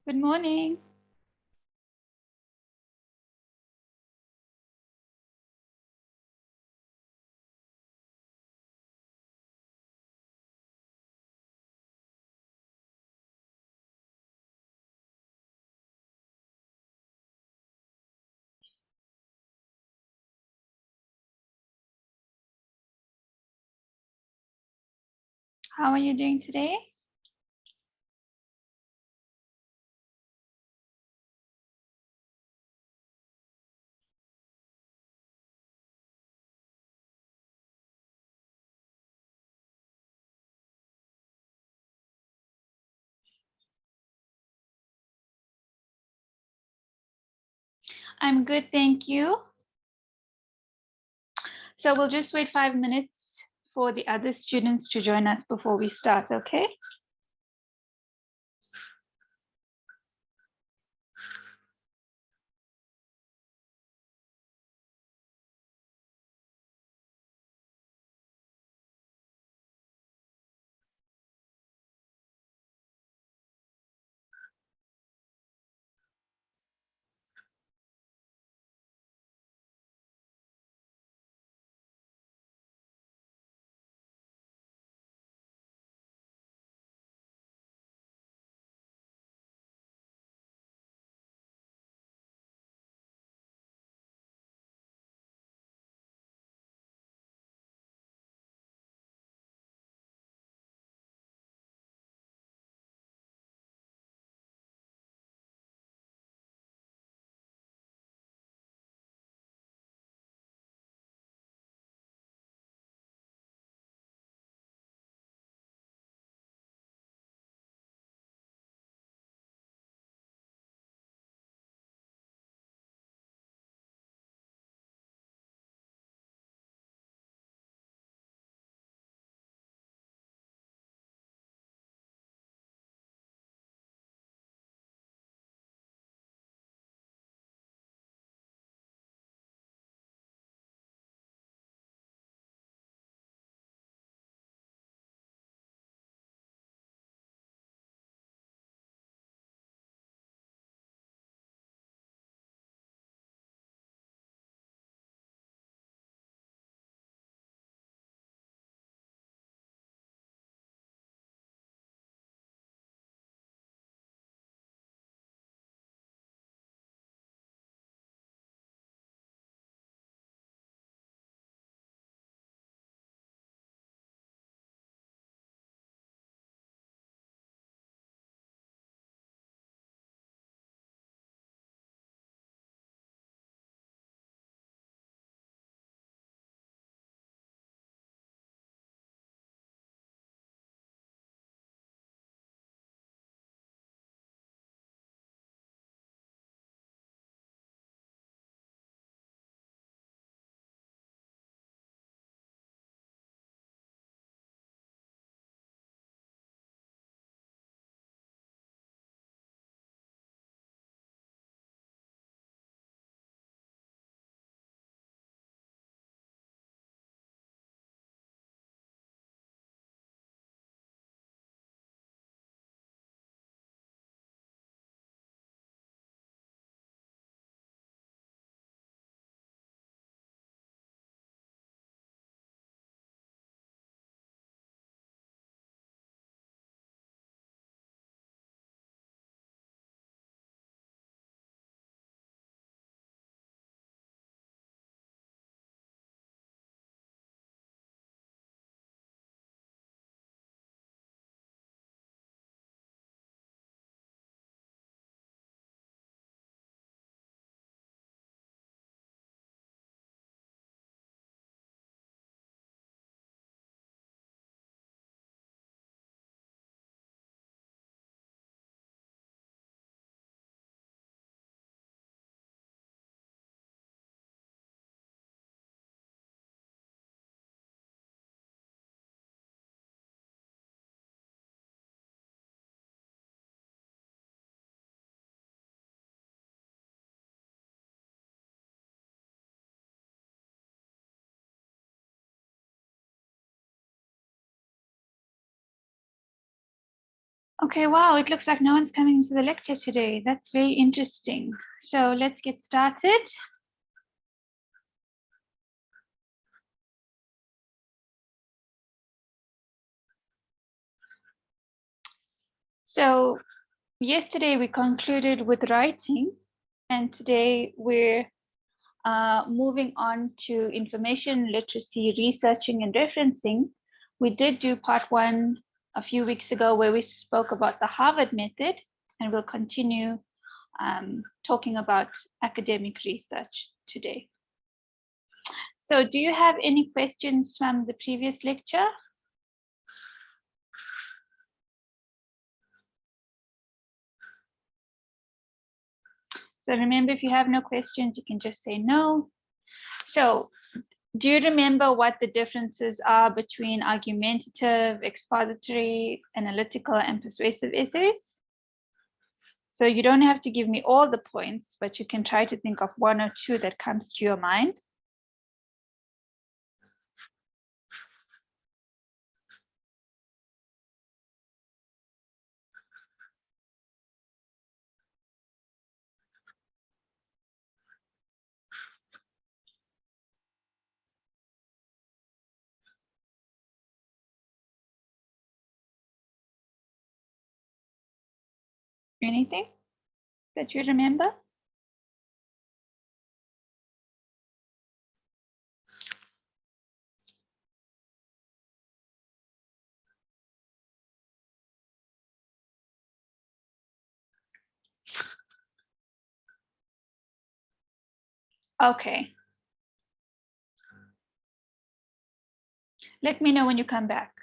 Good morning. How are you doing today? I'm good, thank you. So we'll just wait 5 minutes for the other students to join us before we start, okay? Okay, wow, it looks like no one's coming to the lecture today. That's very interesting. So let's get started. So yesterday we concluded with writing, and today we're moving on to information literacy, researching and referencing. We did do part one a few weeks ago where we spoke about the Harvard method, and we'll continue talking about academic research today. So do you have any questions from the previous lecture? So remember, if you have no questions, you can just say no. So do you remember what the differences are between argumentative, expository, analytical, and persuasive essays? So you don't have to give me all the points, but you can try to think of one or two that comes to your mind. Anything that you remember? Okay. Let me know when you come back.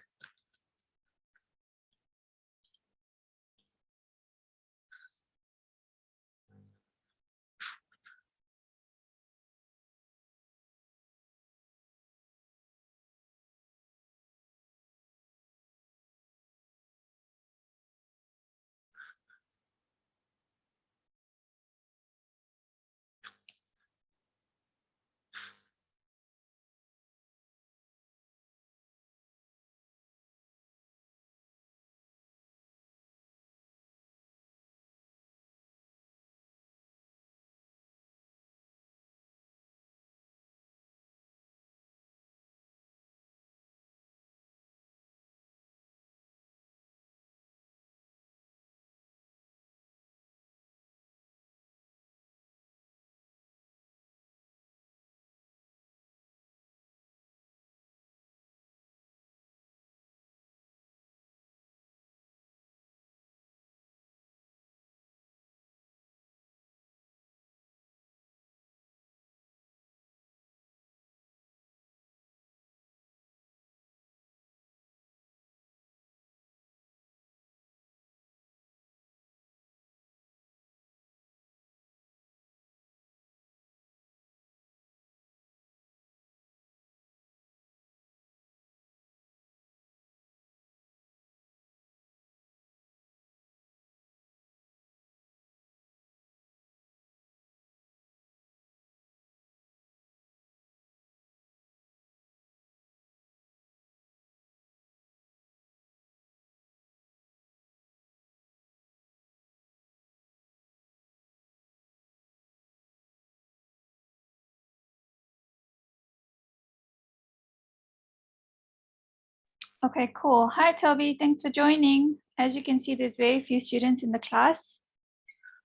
Okay, cool. Hi, Toby. Thanks for joining. As you can see, there's very few students in the class.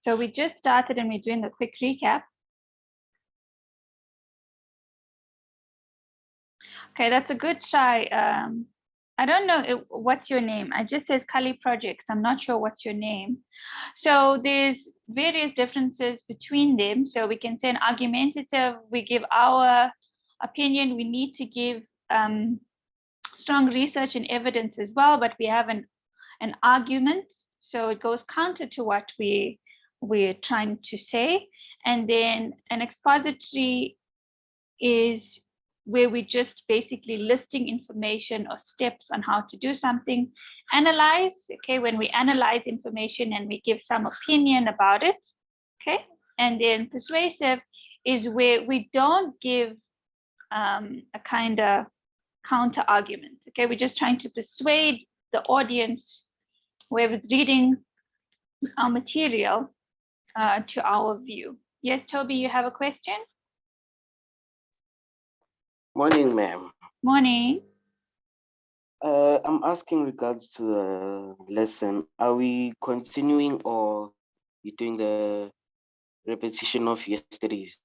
So we just started and we're doing a quick recap. Okay, that's a good try. I don't know what's your name. It just says Kali Projects. I'm not sure what's your name. So there's various differences between them. So we can say an argumentative, we give our opinion. We need to give strong research and evidence as well, but we have an argument. So it goes counter to what we're trying to say. And then an expository is where we just basically listing information or steps on how to do something. Analyze, okay, when we analyze information and we give some opinion about it, okay. And then persuasive is where we don't give a kind of counter argument, okay. We're just trying to persuade the audience whoever's reading our material to our view. Yes, Toby, you have a question? Morning, ma'am. Morning. I'm asking regards to the lesson. Are we continuing or you doing the repetition of yesterday's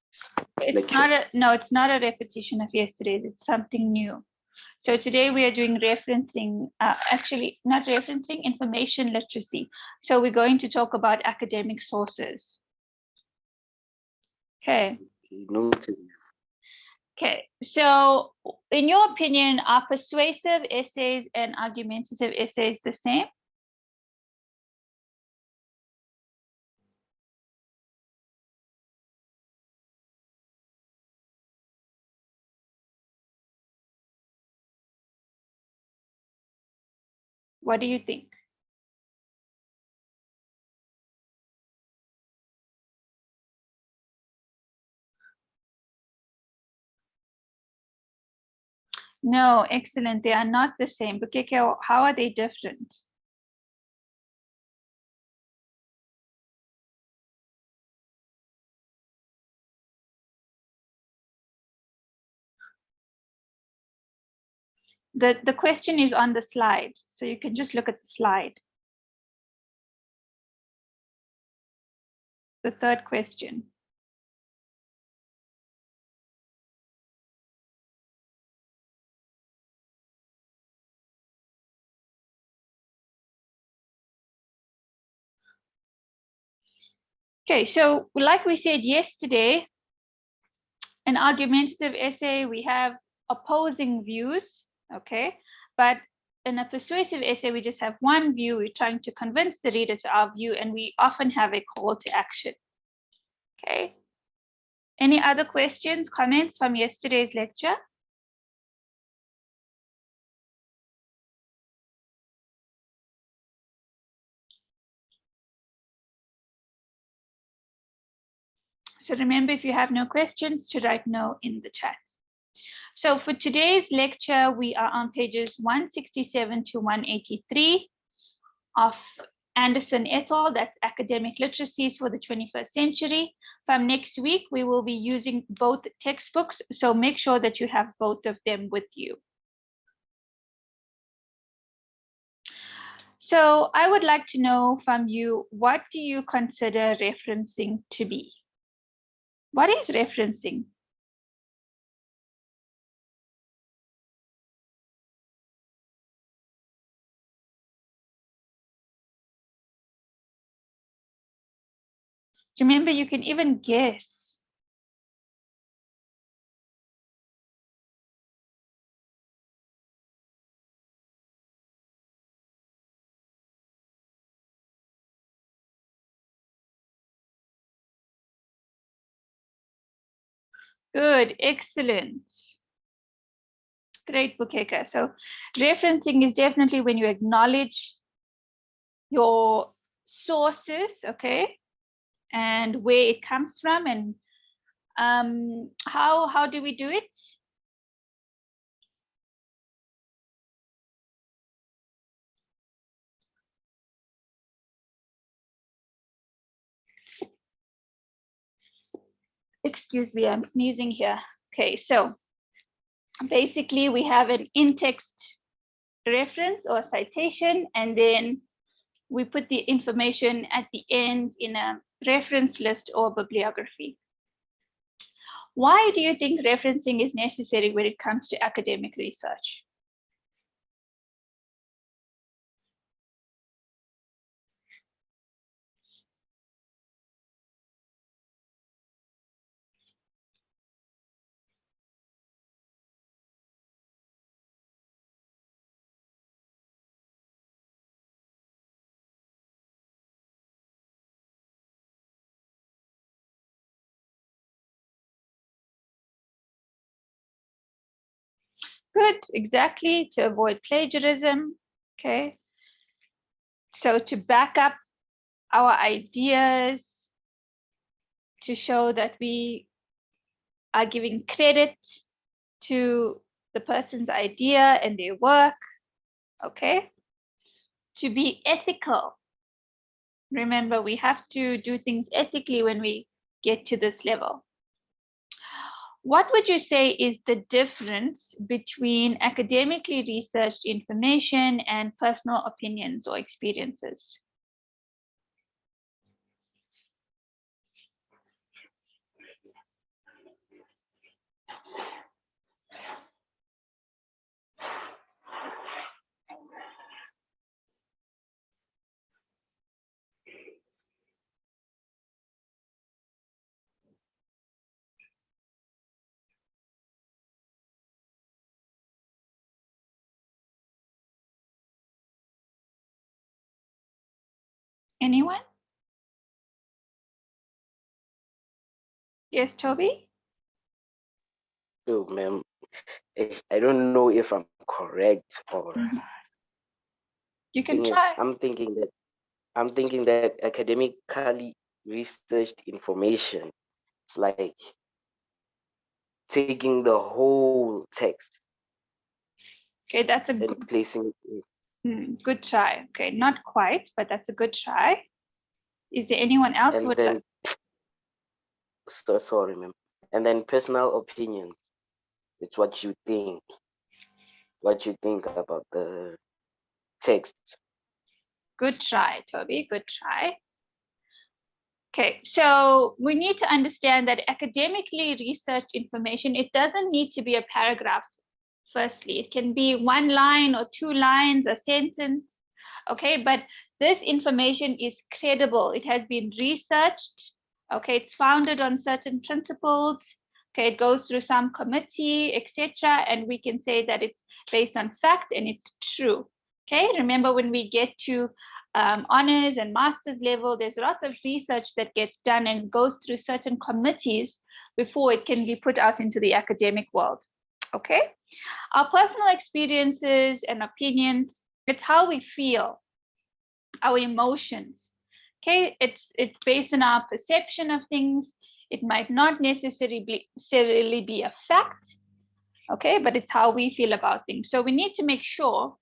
lecture? It's not a repetition of yesterday's. It's something new. So today we are doing referencing, actually not referencing, information literacy. So we're going to talk about academic sources. Okay. Noted. Okay, so in your opinion, are persuasive essays and argumentative essays the same? What do you think? No, excellent. They are not the same. But how are they different? The question is on the slide, so you can just look at the slide. The third question. Okay, so like we said yesterday, an argumentative essay, we have opposing views, okay? But in a persuasive essay, we just have one view. We're trying to convince the reader to our view, and we often have a call to action, okay? Any other questions, comments from yesterday's lecture? So remember, if you have no questions, to write no in the chat. So for today's lecture, we are on pages 167 to 183 of Anderson et al. That's Academic Literacies for the 21st Century. From next week, we will be using both textbooks, so make sure that you have both of them with you. So I would like to know from you, what do you consider referencing to be? What is referencing? Remember, you can even guess. Good, excellent. Great, Bukeka. So referencing is definitely when you acknowledge your sources, okay, and where it comes from, and how do we do it? Excuse me, I'm sneezing here. Okay, so basically we have an in-text reference or citation, and then we put the information at the end in a reference list or bibliography. Why do you think referencing is necessary when it comes to academic research? Good, exactly, to avoid plagiarism, okay? So to back up our ideas, to show that we are giving credit to the person's idea and their work, okay? to be ethical. Remember, we have to do things ethically when we get to this level. What would you say is the difference between academically researched information and personal opinions or experiences? Anyone? Yes, Toby? So, ma'am, I don't know if I'm correct or You can thing is, try. I'm thinking that academically researched information is like taking the whole text Okay, that's a and placing it. good try. Okay, not quite, but that's a good try. Is there anyone else who And would then, like? so sorry, ma'am. And then personal opinions. It's what you think about the text. Good try, Toby. Good try. Okay, so we need to understand that academically researched information, it doesn't need to be a paragraph. Firstly, it can be one line or two lines, a sentence. Okay, but this information is credible. It has been researched. Okay, it's founded on certain principles. Okay, it goes through some committee, etc. And we can say that it's based on fact and it's true. Okay, remember when we get to honors and master's level, there's lots of research that gets done and goes through certain committees before it can be put out into the academic world. Okay, our personal experiences and opinions, it's how we feel, our emotions. Okay, it's based on our perception of things. It might not necessarily be a fact, okay, but it's how we feel about things. So we need to make sure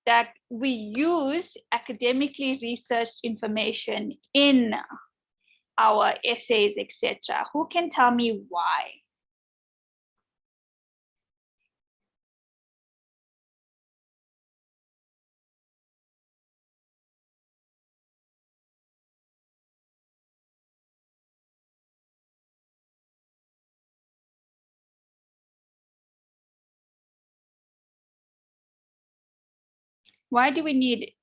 that we use academically researched information in our essays, etc. Who can tell me why? Why do we need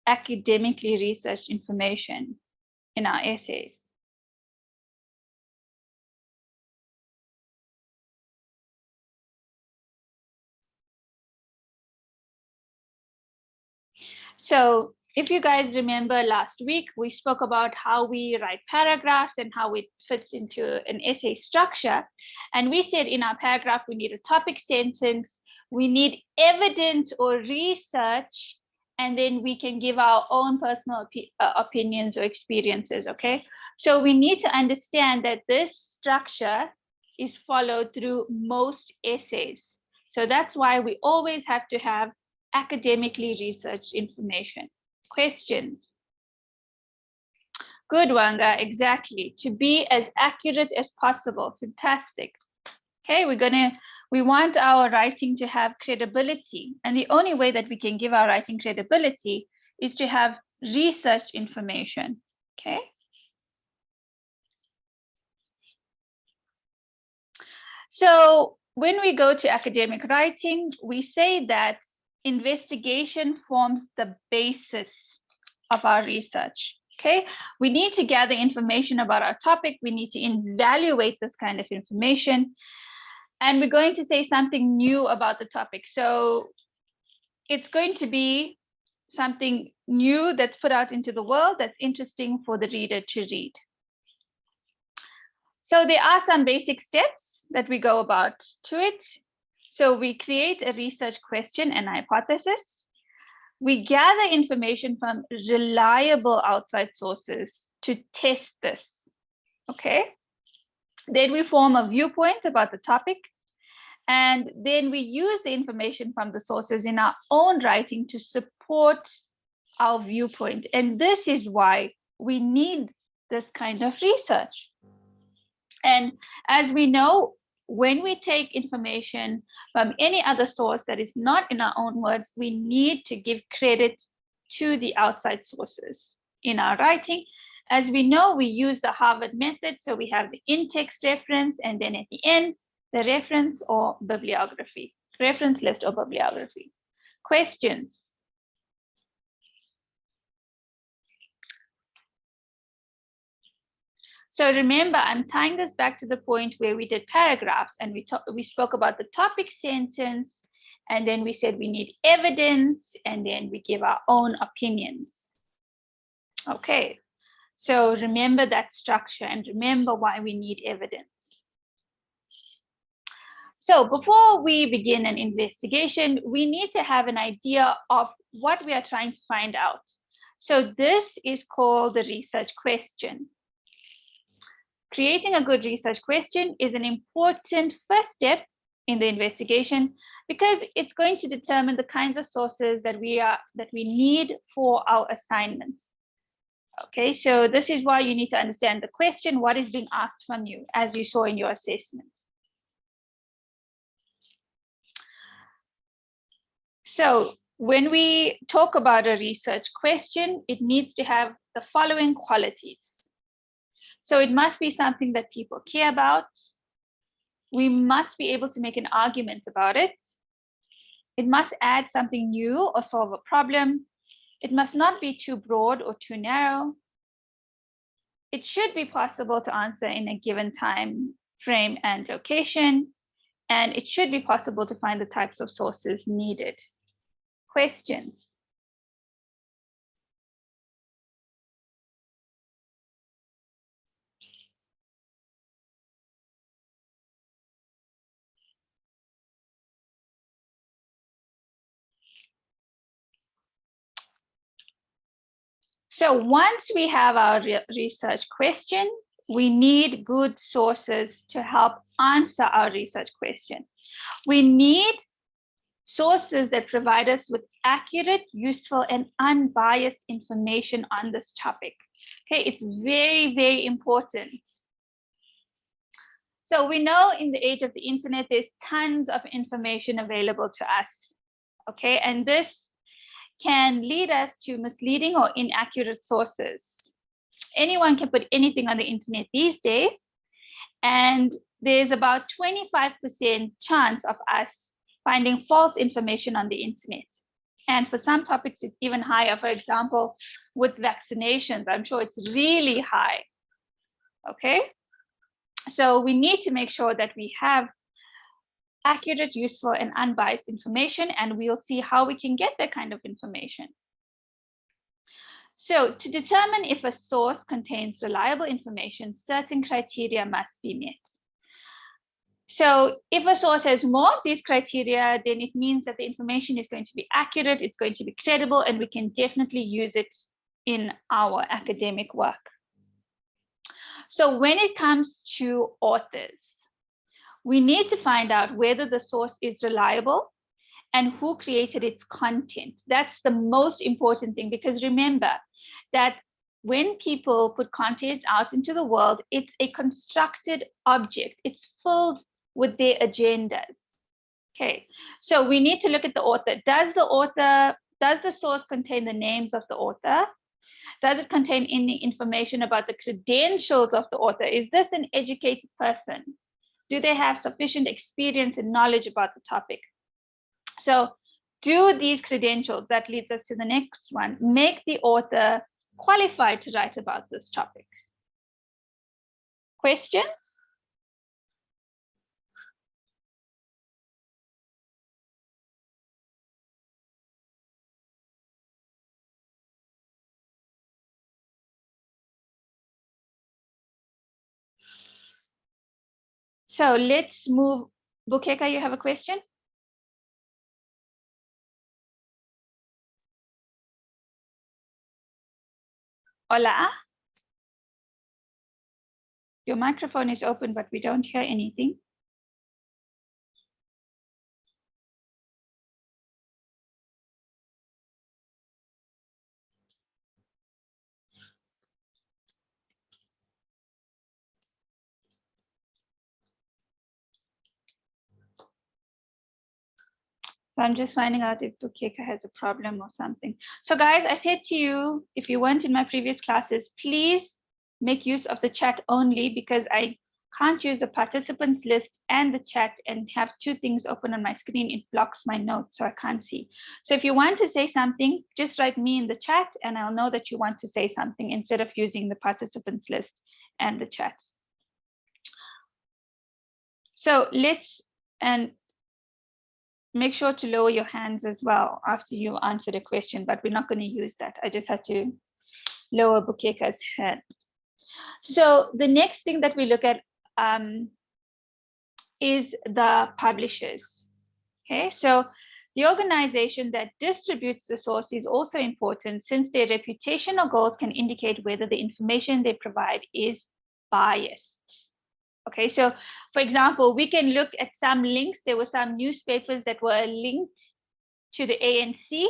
academically researched information in our essays? So if you guys remember last week, we spoke about how we write paragraphs and how it fits into an essay structure. And we said in our paragraph, we need a topic sentence, we need evidence or research, and then we can give our own personal opinions or experiences, okay? So we need to understand that this structure is followed through most essays. So that's why we always have to have academically researched information. Questions? Good, Wanga, exactly. To be as accurate as possible. Fantastic. Okay, we want our writing to have credibility. And the only way that we can give our writing credibility is to have research information. Okay. So when we go to academic writing, we say that investigation forms the basis of our research. Okay, we need to gather information about our topic. We need to evaluate this kind of information. And we're going to say something new about the topic. So it's going to be something new that's put out into the world that's interesting for the reader to read. So there are some basic steps that we go about to it. So we create a research question and hypothesis. We gather information from reliable outside sources to test this, okay? Then we form a viewpoint about the topic, And then we use the information from the sources in our own writing to support our viewpoint. And this is why we need this kind of research. And as we know, when we take information from any other source that is not in our own words, we need to give credit to the outside sources in our writing. As we know, we use the Harvard method. So we have the in-text reference, and then at the end, the reference or bibliography, reference list or bibliography. Questions? So remember, I'm tying this back to the point where we did paragraphs, and we spoke about the topic sentence, and then we said we need evidence, and then we give our own opinions. Okay, so remember that structure and remember why we need evidence. So before we begin an investigation, we need to have an idea of what we are trying to find out. So this is called the research question. Creating a good research question is an important first step in the investigation because it's going to determine the kinds of sources that we need for our assignments. Okay, so this is why you need to understand the question, what is being asked from you, as you saw in your assessment. So when we talk about a research question, it needs to have the following qualities. So it must be something that people care about. We must be able to make an argument about it. It must add something new or solve a problem. It must not be too broad or too narrow. It should be possible to answer in a given time frame and location. And it should be possible to find the types of sources needed. Questions? So once we have our research question, we need good sources to help answer our research question. We need sources that provide us with accurate, useful, and unbiased information on this topic. Okay, it's very, very important. So we know in the age of the internet, there's tons of information available to us. Okay, and this can lead us to misleading or inaccurate sources. Anyone can put anything on the internet these days, and there's about 25% chance of us finding false information on the internet. And for some topics, it's even higher. For example, with vaccinations, I'm sure it's really high. Okay, so we need to make sure that we have accurate, useful, and unbiased information, and we'll see how we can get that kind of information. So to determine if a source contains reliable information, certain criteria must be met. So if a source has more of these criteria, then it means that the information is going to be accurate, it's going to be credible, and we can definitely use it in our academic work. So when it comes to authors, we need to find out whether the source is reliable and who created its content. That's the most important thing, because remember that when people put content out into the world, it's a constructed object. It's filled with their agendas. Okay, so we need to look at the author. Does the source contain the names of the author? Does it contain any information about the credentials of the author? Is this an educated person? Do they have sufficient experience and knowledge about the topic? So do these credentials, that leads us to the next one, make the author qualified to write about this topic? Questions? So let's move. Bukeka, you have a question? Hola? Your microphone is open, but we don't hear anything. So I'm just finding out if Bukeka has a problem or something. So guys, I said to you, if you weren't in my previous classes, please make use of the chat only, because I can't use the participants list and the chat and have two things open on my screen. It blocks my notes, so I can't see. So if you want to say something, just write me in the chat and I'll know that you want to say something instead of using the participants list and the chat. So and make sure to lower your hands as well after you answer the question, but we're not going to use that. I just had to lower Bukeka's hand. So the next thing that we look at is the publishers. Okay, so the organization that distributes the source is also important, since their reputational goals can indicate whether the information they provide is biased. Okay, so for example, we can look at some links. There were some newspapers that were linked to the ANC.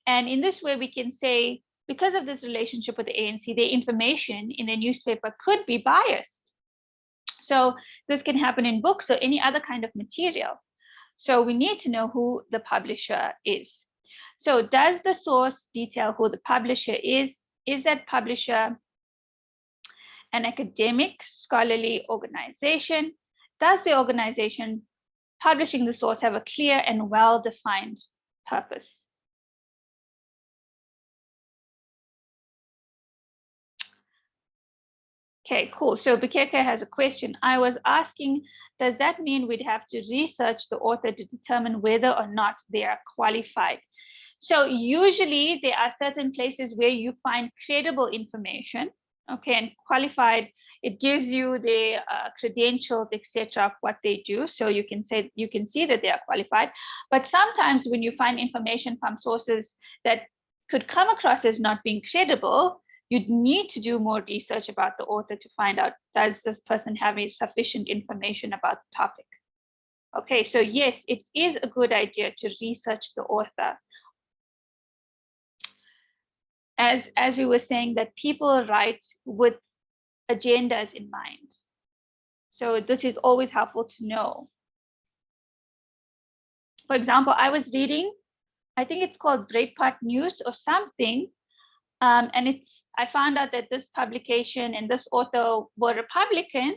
And in this way, we can say, because of this relationship with the ANC, their information in the newspaper could be biased. So this can happen in books or any other kind of material. So we need to know who the publisher is. So does the source detail who the publisher is? Is that publisher an academic, scholarly organization? Does the organization publishing the source have a clear and well-defined purpose? Okay, cool. So Bukeka has a question. I was asking, does that mean we'd have to research the author to determine whether or not they are qualified? So usually there are certain places where you find credible information. Okay, and qualified, it gives you their credentials, etc., of what they do. So you can see that they are qualified. But sometimes when you find information from sources that could come across as not being credible, you'd need to do more research about the author to find out, does this person have sufficient information about the topic? Okay, so yes, it is a good idea to research the author. As we were saying, that people write with agendas in mind. So this is always helpful to know. For example, I was reading, I think it's called Breitbart News or something, and I found out that this publication and this author were Republican,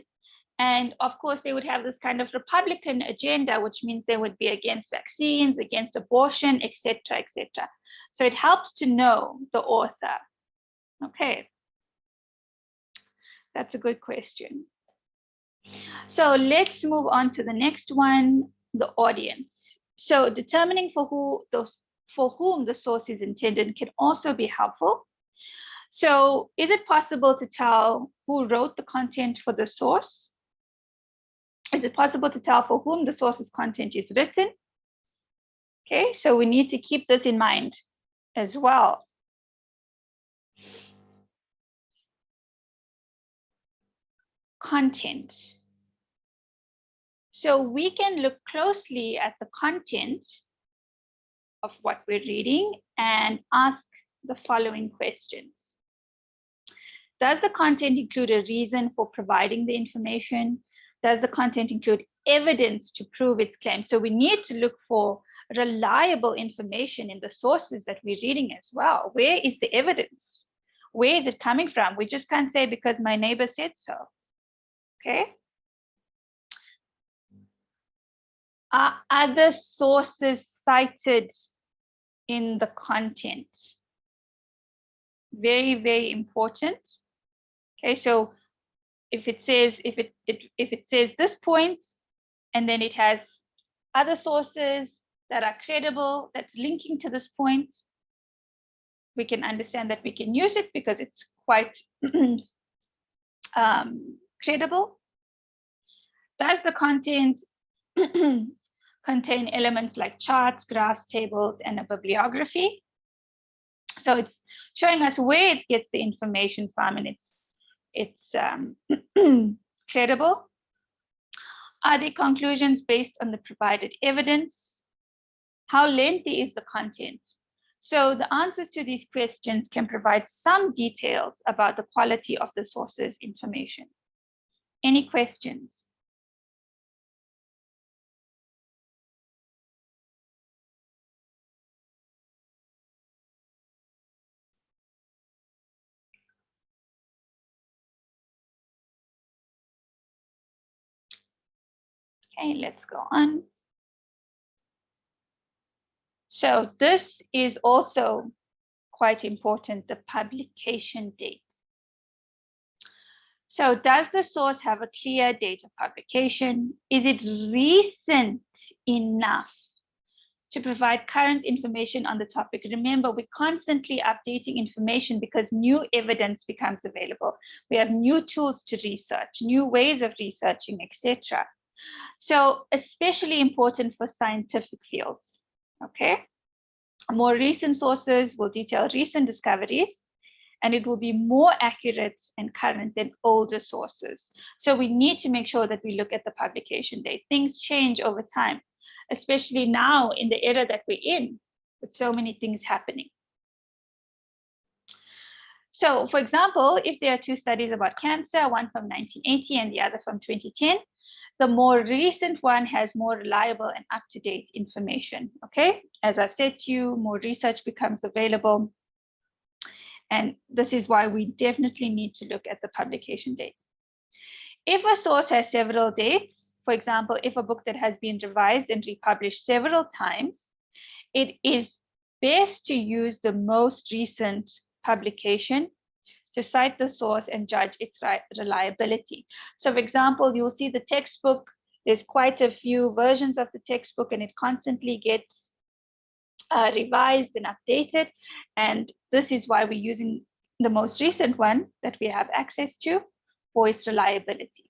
and of course they would have this kind of Republican agenda, which means they would be against vaccines, against abortion, etc., etc. So it helps to know the author. Okay, that's a good question. So let's move on to the next one, the audience. So determining for whom the source is intended can also be helpful. So is it possible to tell who wrote the content for the source? Is it possible to tell for whom the source's content is written? Okay, so we need to keep this in mind as well. Content. So we can look closely at the content of what we're reading and ask the following questions. Does the content include a reason for providing the information? Does the content include evidence to prove its claim? So we need to look for reliable information in the sources that we're reading as well. Where is the evidence? Where is it coming from? We just can't say because my neighbor said so. Okay. Are other sources cited in the content? Very, very important. Okay, so if it says this point, and then it has other sources that are credible, that's linking to this point, we can understand that we can use it because it's quite credible. Does the content contain elements like charts, graphs, tables, and a bibliography? So it's showing us where it gets the information from, and it's credible. Are the conclusions based on the provided evidence? How lengthy is the content? So the answers to these questions can provide some details about the quality of the source's information. Any questions? Okay, let's go on. So this is also quite important, the publication date. So does the source have a clear date of publication? Is it recent enough to provide current information on the topic? Remember, we're constantly updating information because new evidence becomes available. We have new tools to research, new ways of researching, etc. So especially important for scientific fields, okay? More recent sources will detail recent discoveries, and it will be more accurate and current than older sources. So we need to make sure that we look at the publication date. Things change over time, especially now in the era that we're in, with so many things happening. So for example, if there are two studies about cancer, one from 1980 and the other from 2010, the more recent one has more reliable and up-to-date information, okay? As I've said to you, more research becomes available. And this is why we definitely need to look at the publication date. If a source has several dates, for example, if a book that has been revised and republished several times, it is best to use the most recent publication to cite the source and judge its reliability. So for example, you'll see the textbook, there's quite a few versions of the textbook and it constantly gets revised and updated. And this is why we're using the most recent one that we have access to for its reliability.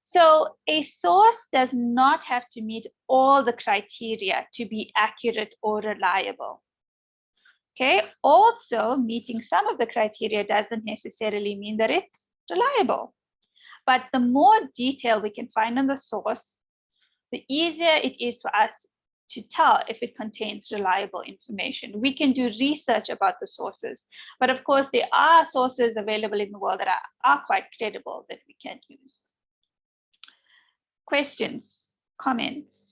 So a source does not have to meet all the criteria to be accurate or reliable. Okay, also meeting some of the criteria doesn't necessarily mean that it's reliable. But the more detail we can find on the source, the easier it is for us to tell if it contains reliable information. We can do research about the sources, but of course there are sources available in the world that are quite credible that we can use. Questions, comments?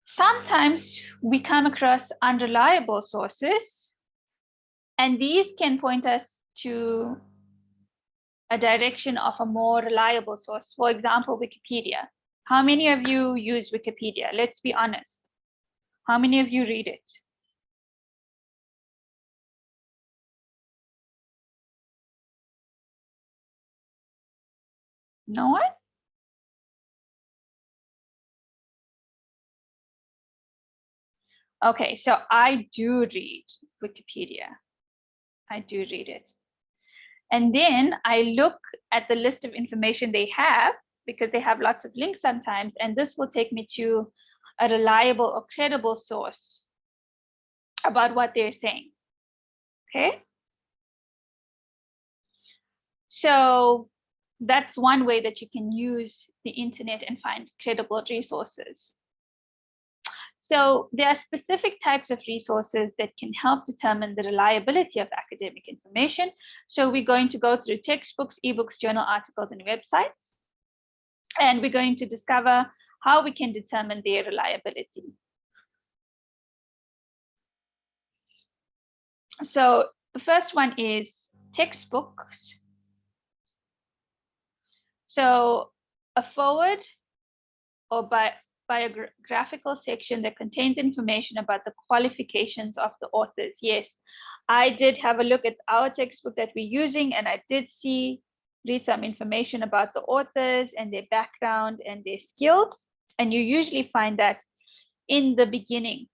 Sometimes we come across unreliable sources, and these can point us to a direction of a more reliable source. For example, Wikipedia. How many of you use Wikipedia? Let's be honest. How many of you read it? No one? Okay, so I do read Wikipedia. I do read it. And then I look at the list of information they have, because they have lots of links sometimes, and this will take me to a reliable or credible source about what they're saying. Okay? So that's one way that you can use the internet and find credible resources. So there are specific types of resources that can help determine the reliability of academic information. So we're going to go through textbooks, ebooks, journal articles, and websites. And we're going to discover how we can determine their reliability. So the first one is textbooks. So a forward or biographical section that contains information about the qualifications of the authors. Yes, I did have a look at our textbook that we're using, and I did read some information about the authors and their background and their skills. And you usually find that in the beginning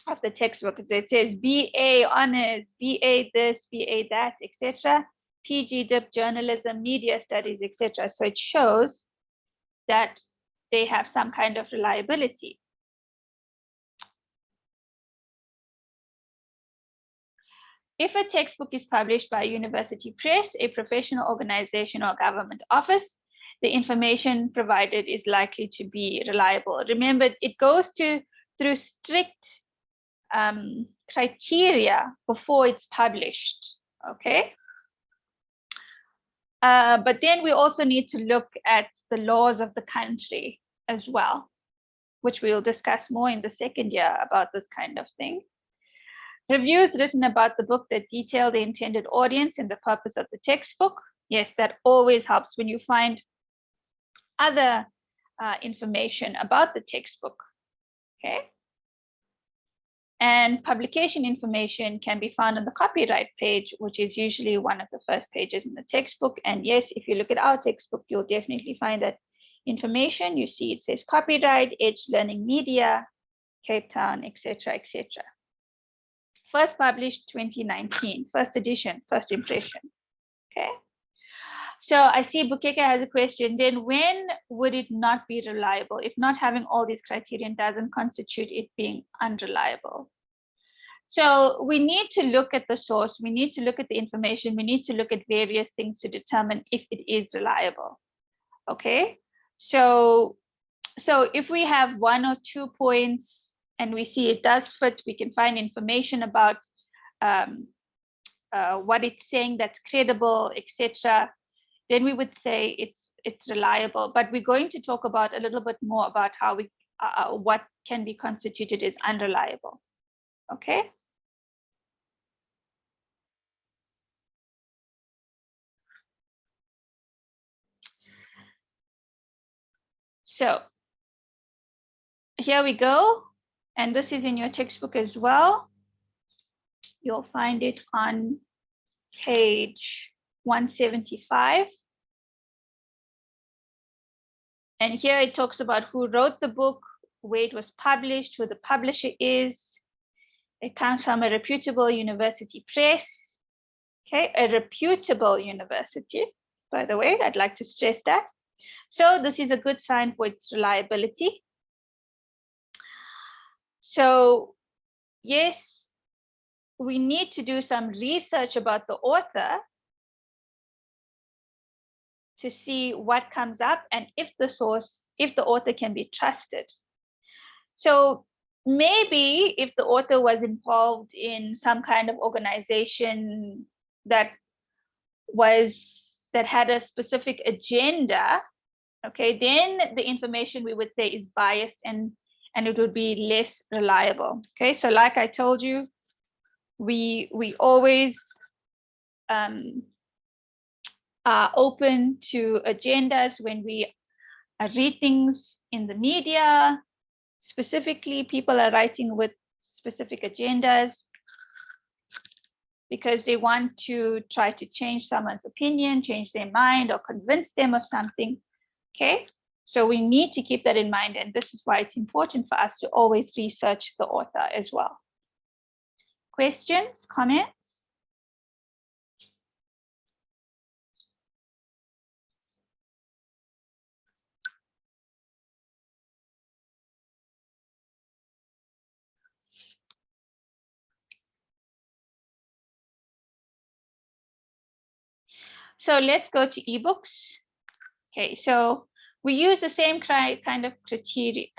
of the textbook. It says BA honors, BA this, BA that, etc. PG dip journalism, media studies, etc. So it shows that they have some kind of reliability. If a textbook is published by a university press, a professional organization, or government office, the information provided is likely to be reliable. Remember, it goes through strict criteria before it's published, okay? But then we also need to look at the laws of the country as well. which we'll discuss more in the second year about this kind of thing. Reviews written about the book that detail the intended audience and the purpose of the textbook. Yes, that always helps when you find other information about the textbook, okay? And publication information can be found on the copyright page, which is usually one of the first pages in the textbook. And yes, if you look at our textbook, you'll definitely find that information. You see it says copyright, Edge Learning Media, Cape Town, etc., etc. First published 2019, first edition, first impression, okay? So I see Bukeka has a question, then when would it not be reliable if not having all these criteria doesn't constitute it being unreliable? So we need to look at the source, we need to look at the information, we need to look at various things to determine if it is reliable, okay? So if we have 1 or 2 points and we see it does fit, we can find information about what it's saying that's credible, etc., then we would say it's reliable. But we're going to talk about a little bit more about how we what can be constituted as unreliable. Okay. So here we go, and this is in your textbook as well. You'll find it on page 175. And here it talks about who wrote the book, where it was published, who the publisher is. It comes from a reputable university press. Okay, a reputable university, by the way, I'd like to stress that. So this is a good sign for its reliability. So yes, we need to do some research about the author to see what comes up and if the source, if the author can be trusted. So maybe if the author was involved in some kind of organization that had a specific agenda, okay, then the information we would say is biased and it would be less reliable. Okay, so like I told you, we always are open to agendas when we read things in the media. Specifically, people are writing with specific agendas because they want to try to change someone's opinion, change their mind, or convince them of something. Okay, so we need to keep that in mind, and this is why it's important for us to always research the author as well. Questions, comments? So let's go to ebooks. Okay, so we use the same kind of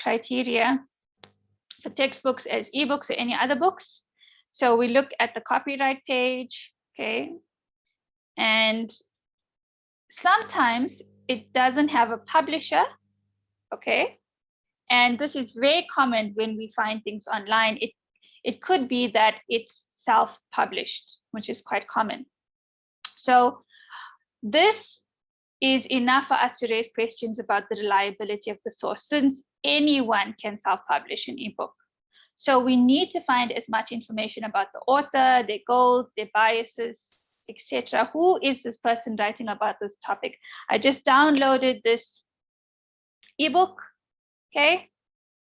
criteria for textbooks as ebooks or any other books. So we look at the copyright page, okay, and sometimes it doesn't have a publisher, okay, and this is very common when we find things online. It could be that it's self-published, which is quite common. So this is enough for us to raise questions about the reliability of the source, since anyone can self-publish an ebook. So we need to find as much information about the author, their goals, their biases, etc. Who is this person writing about this topic? I just downloaded this ebook, okay?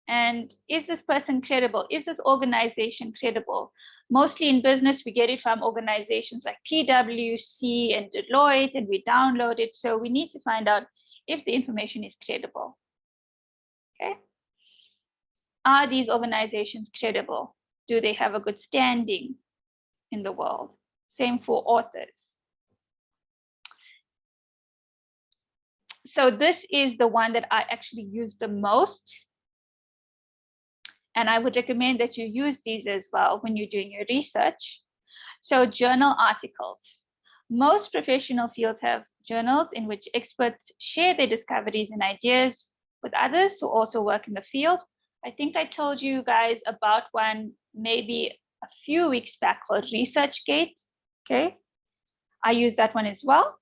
And is this person credible? Is this organization credible? Mostly in business, we get it from organizations like PwC and Deloitte, and we download it. So we need to find out if the information is credible, okay? Are these organizations credible? Do they have a good standing in the world? Same for authors. So this is the one that I actually use the most. And I would recommend that you use these as well when you're doing your research. So journal articles. Most professional fields have journals in which experts share their discoveries and ideas with others who also work in the field. I think I told you guys about one maybe a few weeks back called ResearchGate. Okay, I use that one as well.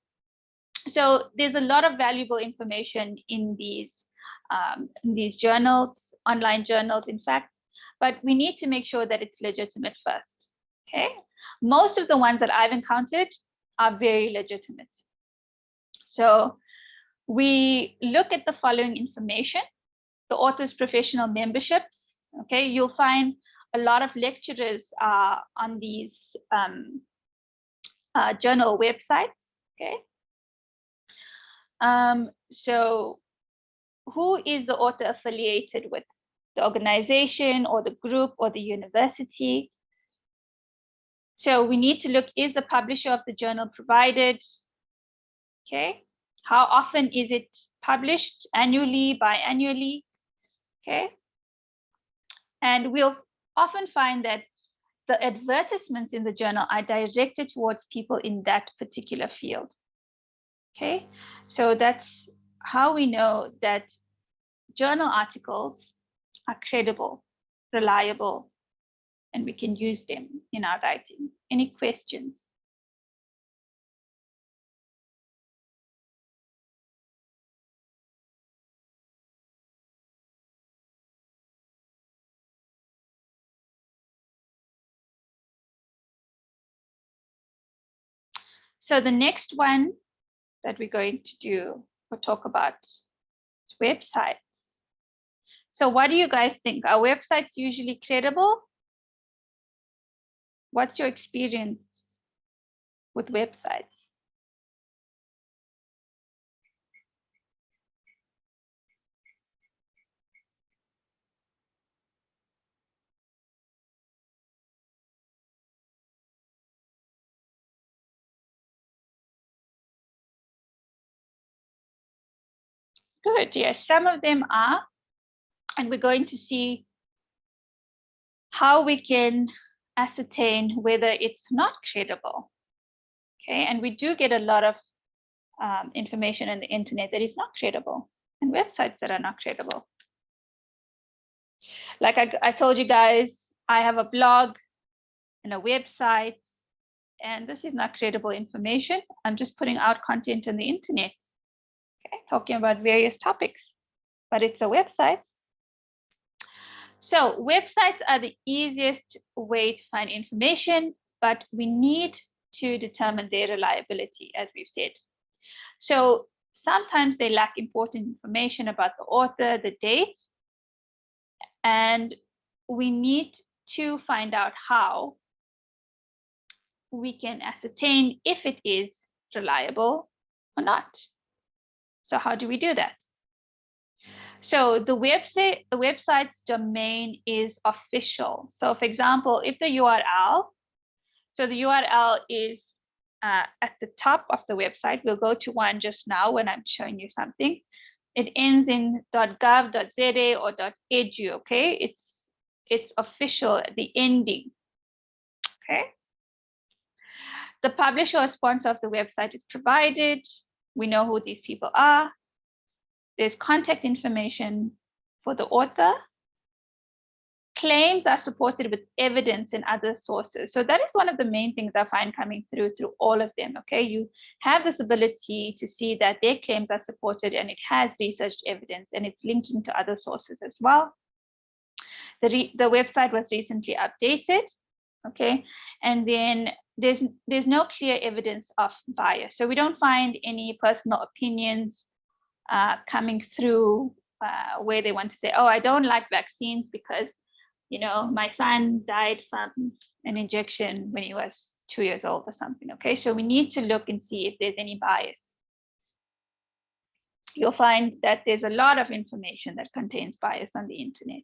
So there's a lot of valuable information in these journals, online journals, in fact, but we need to make sure that it's legitimate first. Okay, most of the ones that I've encountered are very legitimate. So we look at the following information: the author's professional memberships. Okay, you'll find a lot of lecturers on these journal websites. Okay, so who is the author affiliated with? The organization or the group or the university? So we need to look, is the publisher of the journal provided? Okay, how often is it published? Annually, biannually? Okay, and we'll often find that the advertisements in the journal are directed towards people in that particular field. Okay, so that's how we know that journal articles are credible, reliable, and we can use them in our writing. Any questions? So the next one that we're going to do or talk about is websites. So what do you guys think? Are websites usually credible? What's your experience with websites? Good, yes, some of them are. And we're going to see how we can ascertain whether it's not credible. Okay, and we do get a lot of information on the internet that is not credible, and websites that are not credible. Like I told you guys, I have a blog and a website, and this is not credible information. I'm just putting out content on the internet, okay, talking about various topics, but it's a website. So websites are the easiest way to find information, but we need to determine their reliability, as we've said. So sometimes they lack important information about the author, the dates, and we need to find out how we can ascertain if it is reliable or not. So how do we do that? So the website's domain is official. So for example, if the URL, so the URL is at the top of the website, we'll go to one just now when I'm showing you something. It ends in .gov.za or .edu, okay? It's official at the ending, okay? The publisher or sponsor of the website is provided. We know who these people are. There's contact information for the author. Claims are supported with evidence and other sources. So that is one of the main things I find coming through all of them, okay? You have this ability to see that their claims are supported and it has researched evidence and it's linking to other sources as well. The website was recently updated, okay? And then there's no clear evidence of bias. So we don't find any personal opinions coming through where they want to say, oh, I don't like vaccines because, you know, my son died from an injection when he was 2 years old or something, okay? So we need to look and see if there's any bias. You'll find that there's a lot of information that contains bias on the internet.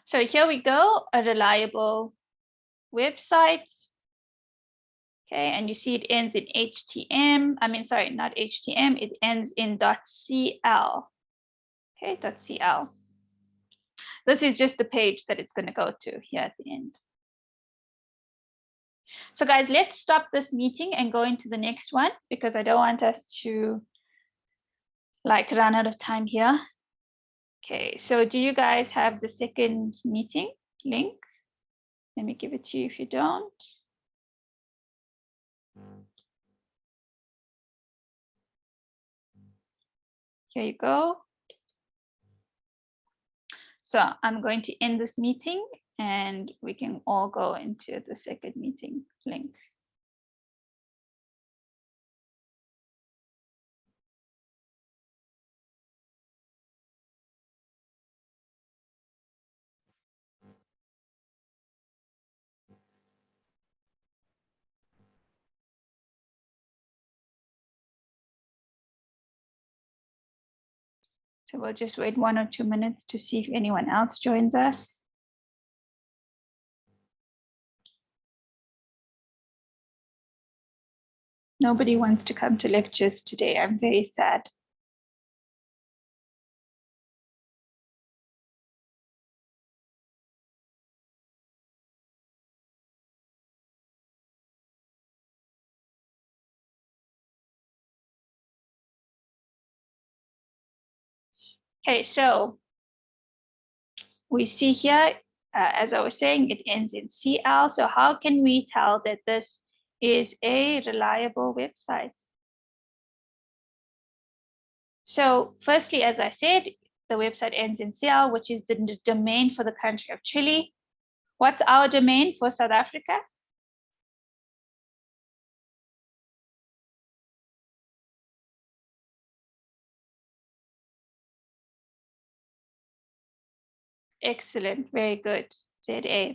So here we go, a reliable website. Okay, and you see it ends in HTM. I mean, sorry, not HTM, it ends in .cl. Okay, .cl. This is just the page that it's going to go to here at the end. So guys, let's stop this meeting and go into the next one because I don't want us to like run out of time here. Okay, so do you guys have the second meeting link? Let me give it to you if you don't. Here you go. So I'm going to end this meeting and we can all go into the second meeting link. So we'll just wait 1 or 2 minutes to see if anyone else joins us. Nobody wants to come to lectures today. I'm very sad. Okay, so we see here, as I was saying, it ends in CL. So how can we tell that this is a reliable website? So firstly, as I said, the website ends in CL, which is the domain for the country of Chile. What's our domain for South Africa? Excellent, very good, ZA.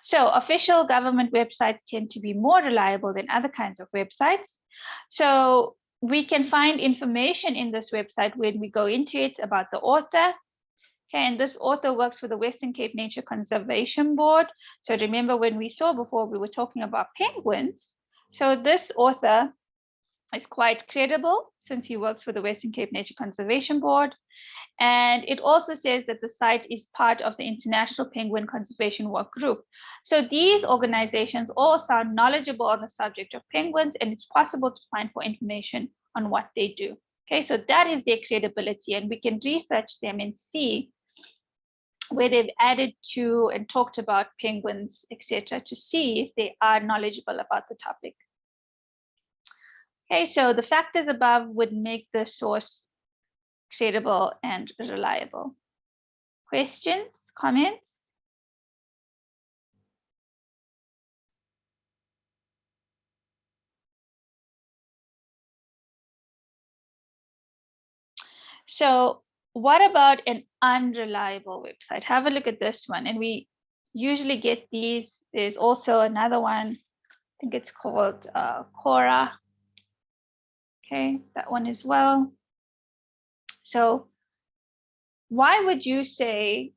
So official government websites tend to be more reliable than other kinds of websites. So we can find information in this website when we go into it about the author. Okay, and this author works for the Western Cape Nature Conservation Board. So remember when we saw before, we were talking about penguins. So this author is quite credible since he works for the Western Cape Nature Conservation Board. And it also says that the site is part of the International Penguin Conservation Work Group. So these organizations all sound knowledgeable on the subject of penguins, and it's possible to find more information on what they do. Okay, so that is their credibility, and we can research them and see where they've added to and talked about penguins, etc., to see if they are knowledgeable about the topic. Okay, so the factors above would make the source credible and reliable. Questions, comments? So what about an unreliable website? Have a look at this one. And we usually get these. There's also another one, I think it's called Quora. Okay, that one as well. So why would you say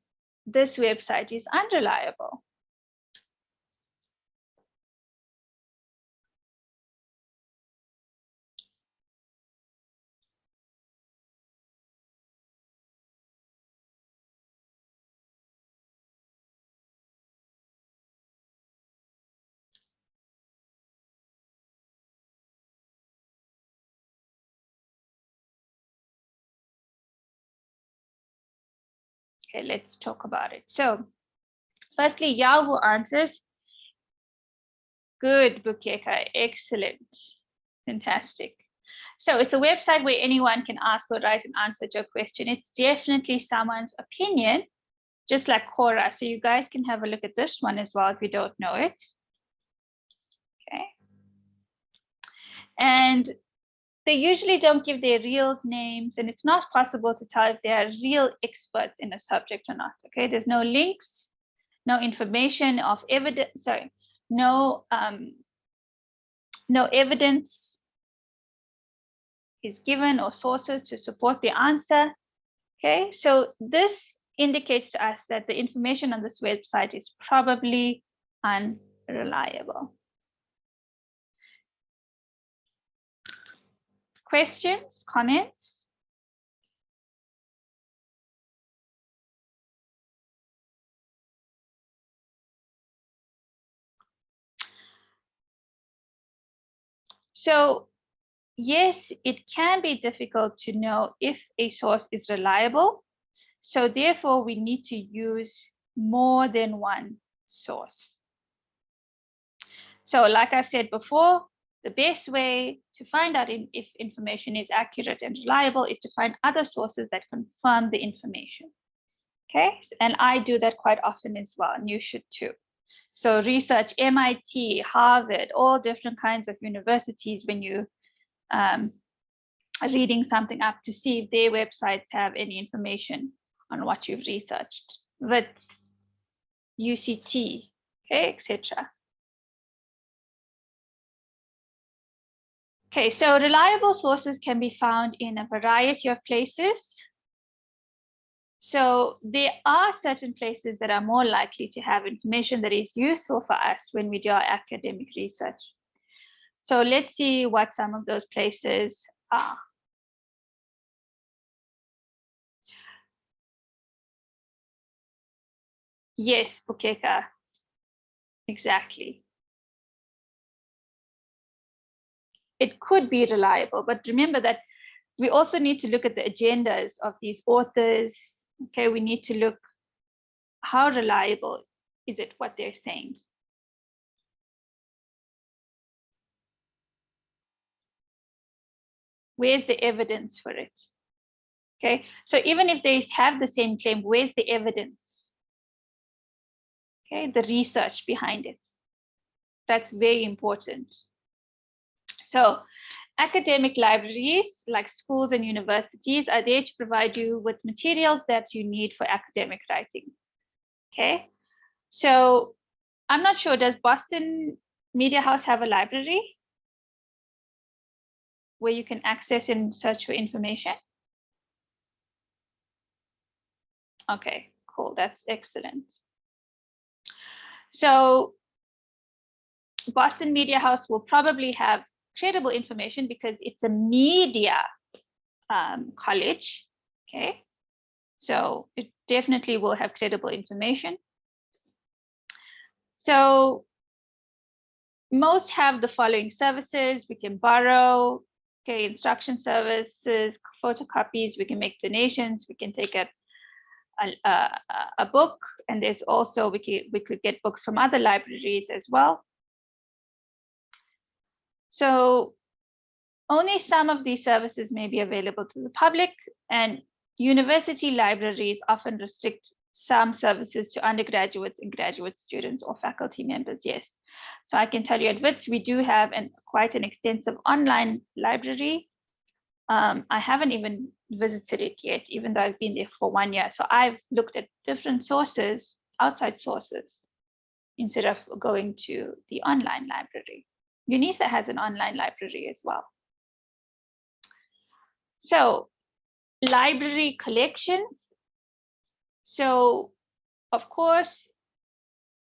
this website is unreliable? Okay, let's talk about it. So firstly, Yahoo answers. Good, Bukeka, excellent, fantastic. So it's a website where anyone can ask or write an answer to a question. It's definitely someone's opinion, just like Quora. So you guys can have a look at this one as well if you don't know it. Okay. And they usually don't give their real names, and it's not possible to tell if they are real experts in a subject or not. Okay, there's no links, no information of evidence, sorry, no evidence is given or sources to support the answer. Okay, so this indicates to us that the information on this website is probably unreliable. Questions, comments? So yes, it can be difficult to know if a source is reliable. So therefore, we need to use more than one source. So like I've said before, the best way to find out if information is accurate and reliable is to find other sources that confirm the information. Okay, and I do that quite often as well, and you should too. So research MIT, Harvard, all different kinds of universities when you are reading something up to see if their websites have any information on what you've researched. WITS, UCT, okay, etc. Okay, so reliable sources can be found in a variety of places. So there are certain places that are more likely to have information that is useful for us when we do our academic research. So let's see what some of those places are. Yes, Bukeka, exactly. It could be reliable, but remember that we also need to look at the agendas of these authors. Okay, we need to look how reliable is it what they're saying. Where's the evidence for it? Okay, so even if they have the same claim, where's the evidence? Okay, the research behind it. That's very important. So academic libraries, like schools and universities, are there to provide you with materials that you need for academic writing. Okay, so I'm not sure, does Boston Media House have a library where you can access and search for information? Okay, cool, that's excellent. So Boston Media House will probably have credible information because it's a media college, okay? So it definitely will have credible information. So most have the following services. We can borrow, okay, instruction services, photocopies, we can make donations, we can take a book, and there's also, we could get books from other libraries as well. So only some of these services may be available to the public, and university libraries often restrict some services to undergraduates and graduate students or faculty members, yes. So I can tell you at WITS, we do have quite an extensive online library. I haven't even visited it yet, even though I've been there for 1 year. So I've looked at different sources, outside sources, instead of going to the online library. UNISA has an online library as well. So library collections. So of course,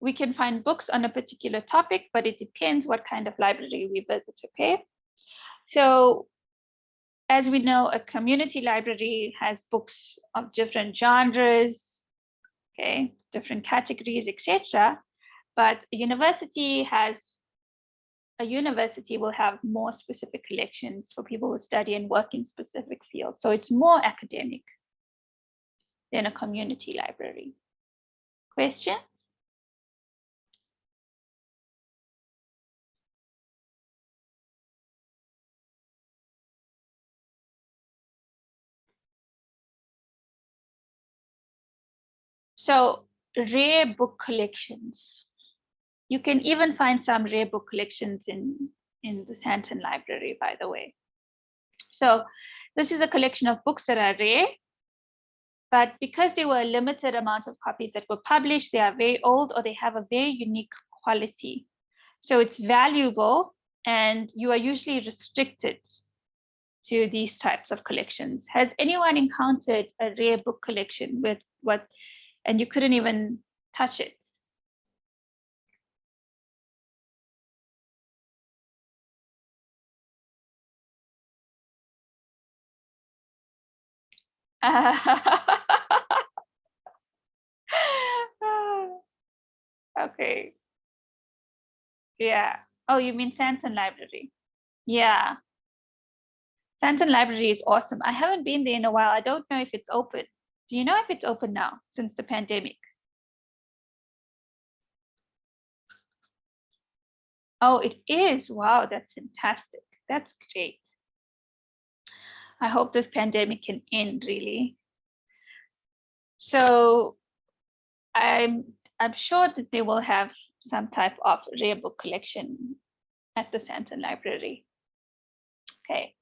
we can find books on a particular topic, but it depends what kind of library we visit, okay? So as we know, a community library has books of different genres, okay, different categories, etc. But a university will have more specific collections for people who study and work in specific fields. So it's more academic than a community library. Questions? So rare book collections. You can even find some rare book collections in the Santon Library, by the way. So this is a collection of books that are rare, but because there were a limited amount of copies that were published, they are very old or they have a very unique quality. So it's valuable, and you are usually restricted to these types of collections. Has anyone encountered a rare book collection with and you couldn't even touch it? Okay. Yeah. Oh, you mean Santon Library? Yeah. Santon Library is awesome. I haven't been there in a while. I don't know if it's open. Do you know if it's open now since the pandemic? Oh, it is. Wow, that's fantastic. That's great. I hope this pandemic can end, really. So I'm sure that they will have some type of rare book collection at the Santon Library. Okay,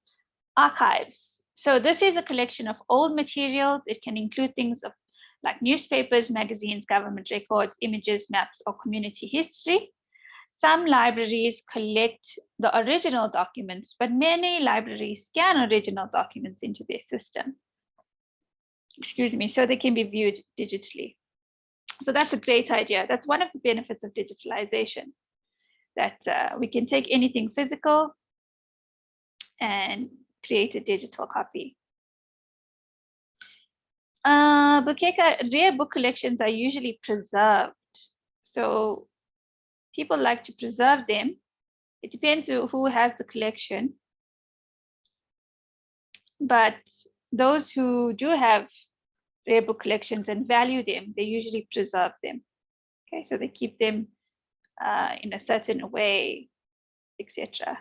archives. So this is a collection of old materials. It can include things of like newspapers, magazines, government records, images, maps, or community history. Some libraries collect the original documents, but many libraries scan original documents into their system. Excuse me, so they can be viewed digitally. So that's a great idea. That's one of the benefits of digitalization, that we can take anything physical and create a digital copy. Rare book collections are usually preserved. So people like to preserve them. It depends on who has the collection. But those who do have rare book collections and value them, they usually preserve them. Okay, so they keep them in a certain way, etc.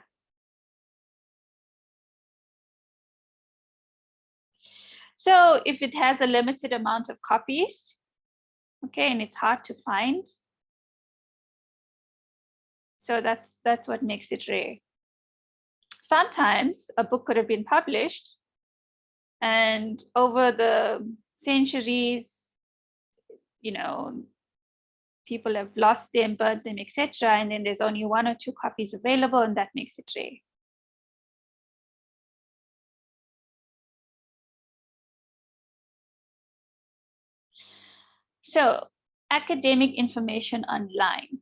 So if it has a limited amount of copies, okay, and it's hard to find, so that's what makes it rare. Sometimes a book could have been published, and over the centuries, you know, people have lost them, burnt them, etc. And then there's only 1 or 2 copies available, and that makes it rare. So academic information online.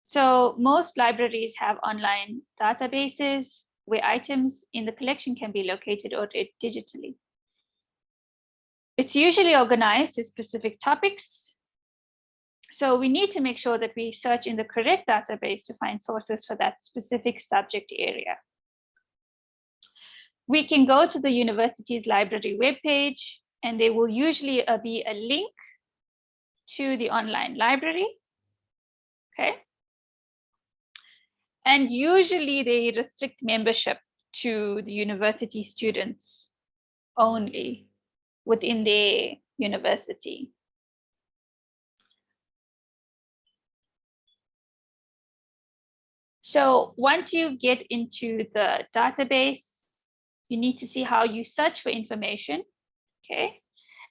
So most libraries have online databases where items in the collection can be located or read digitally. It's usually organized to specific topics. So we need to make sure that we search in the correct database to find sources for that specific subject area. We can go to the university's library webpage, and there will usually be a link to the online library. Okay. And usually they restrict membership to the university students only within their university. So once you get into the database, you need to see how you search for information, okay?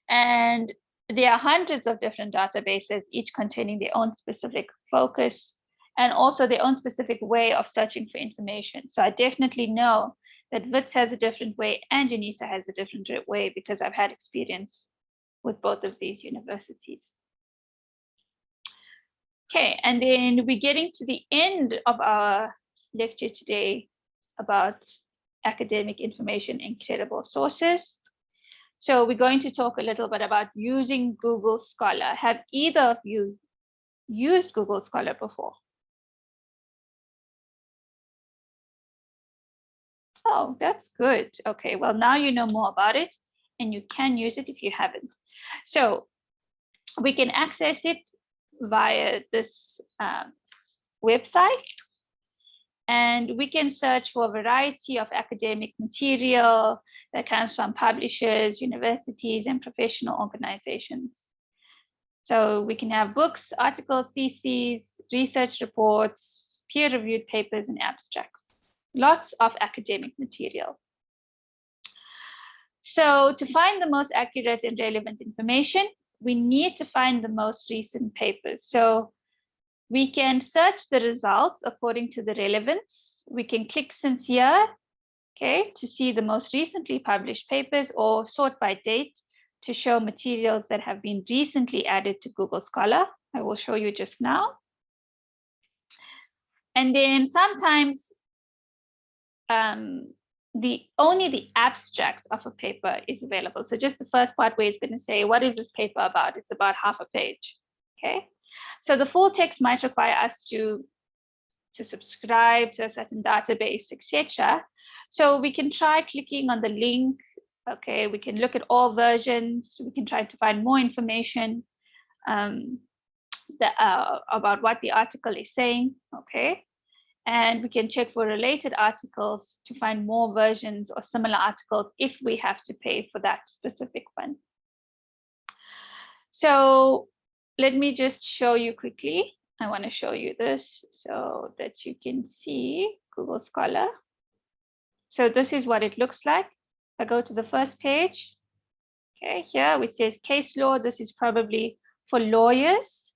And there are hundreds of different databases, each containing their own specific focus and also their own specific way of searching for information. So I definitely know that WITS has a different way and UNISA has a different way because I've had experience with both of these universities. Okay, and then we're getting to the end of our lecture today about academic information and credible sources. So we're going to talk a little bit about using Google Scholar. Have either of you used Google Scholar before? Oh, that's good. Okay, well, now you know more about it and you can use it if you haven't. So we can access it via this website, and we can search for a variety of academic material that comes from publishers, universities, and professional organizations. So we can have books, articles, theses, research reports, peer-reviewed papers, and abstracts. Lots of academic material. So to find the most accurate and relevant information, we need to find the most recent papers. So we can search the results according to the relevance. We can click since year, okay, to see the most recently published papers, or sort by date to show materials that have been recently added to Google Scholar. I will show you just now. And then sometimes only the abstract of a paper is available. So just the first part where it's going to say, what is this paper about? It's about half a page, okay? So the full text might require us to subscribe to a certain database, etc. So we can try clicking on the link Okay, we can look at all versions. We can try to find more information about what the article is saying. Okay, and we can check for related articles to find more versions or similar articles if we have to pay for that specific one. So let me just show you quickly. I want to show you this so that you can see Google Scholar. So this is what it looks like. I go to the first page. Okay, here which says case law. This is probably for lawyers.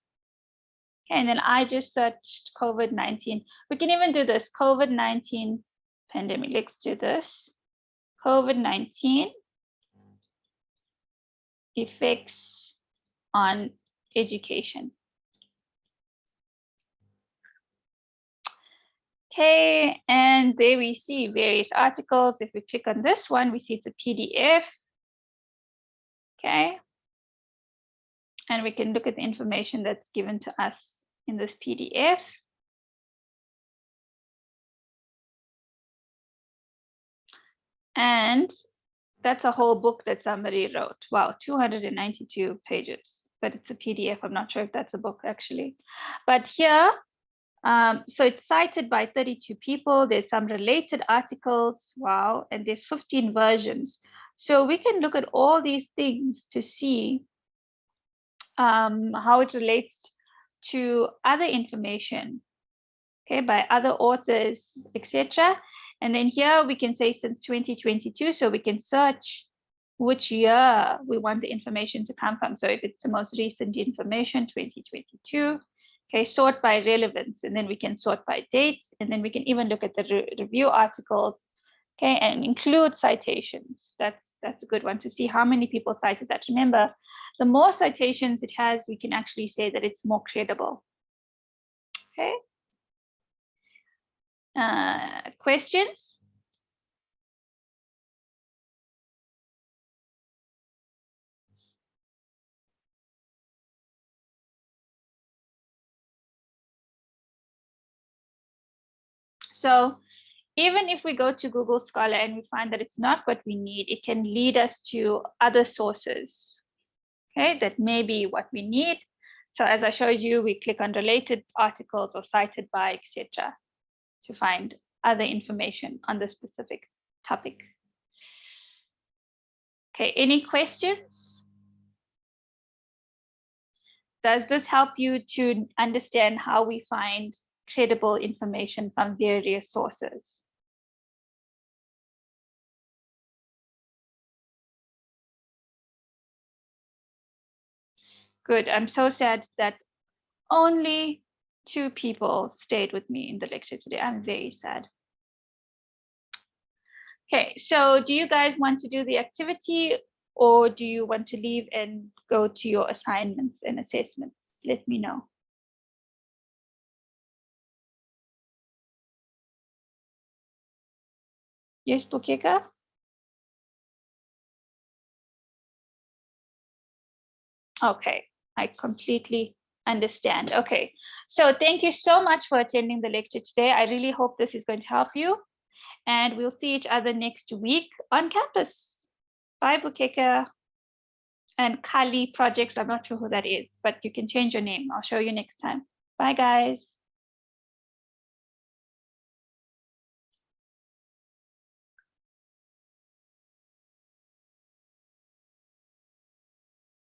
Okay, and then I just searched COVID-19. We can even do this, COVID-19 pandemic. Let's do this. COVID-19 effects on education. Okay, and there we see various articles. If we click on this one, we see it's a PDF. Okay, and we can look at the information that's given to us in this PDF. And that's a whole book that somebody wrote. Wow, 292 pages, but it's a PDF. I'm not sure if that's a book actually. But here, so it's cited by 32 people. There's some related articles. Wow, and there's 15 versions. So we can look at all these things to see how it relates to other information, okay, by other authors, etc. And then here we can say since 2022, so we can search which year we want the information to come from. So if it's the most recent information, 2022, okay, sort by relevance, and then we can sort by dates, and then we can even look at the review articles, okay, and include citations. That's a good one to see how many people cited that. Remember, the more citations it has, we can actually say that it's more credible. Okay. Questions? So even if we go to Google Scholar and we find that it's not what we need, it can lead us to other sources, okay, that may be what we need. So as I showed you, we click on related articles or cited by, etc., to find other information on the specific topic. Okay, any questions? Does this help you to understand how we find credible information from various sources? Good. I'm so sad that only 2 people stayed with me in the lecture today. I'm very sad. Okay, so do you guys want to do the activity or do you want to leave and go to your assignments and assessments? Let me know. Yes, Bukeka? Okay, I completely understand. Okay, so thank you so much for attending the lecture today. I really hope this is going to help you. And we'll see each other next week on campus. Bye, Bukeka. And Kali Projects, I'm not sure who that is, but you can change your name. I'll show you next time. Bye, guys.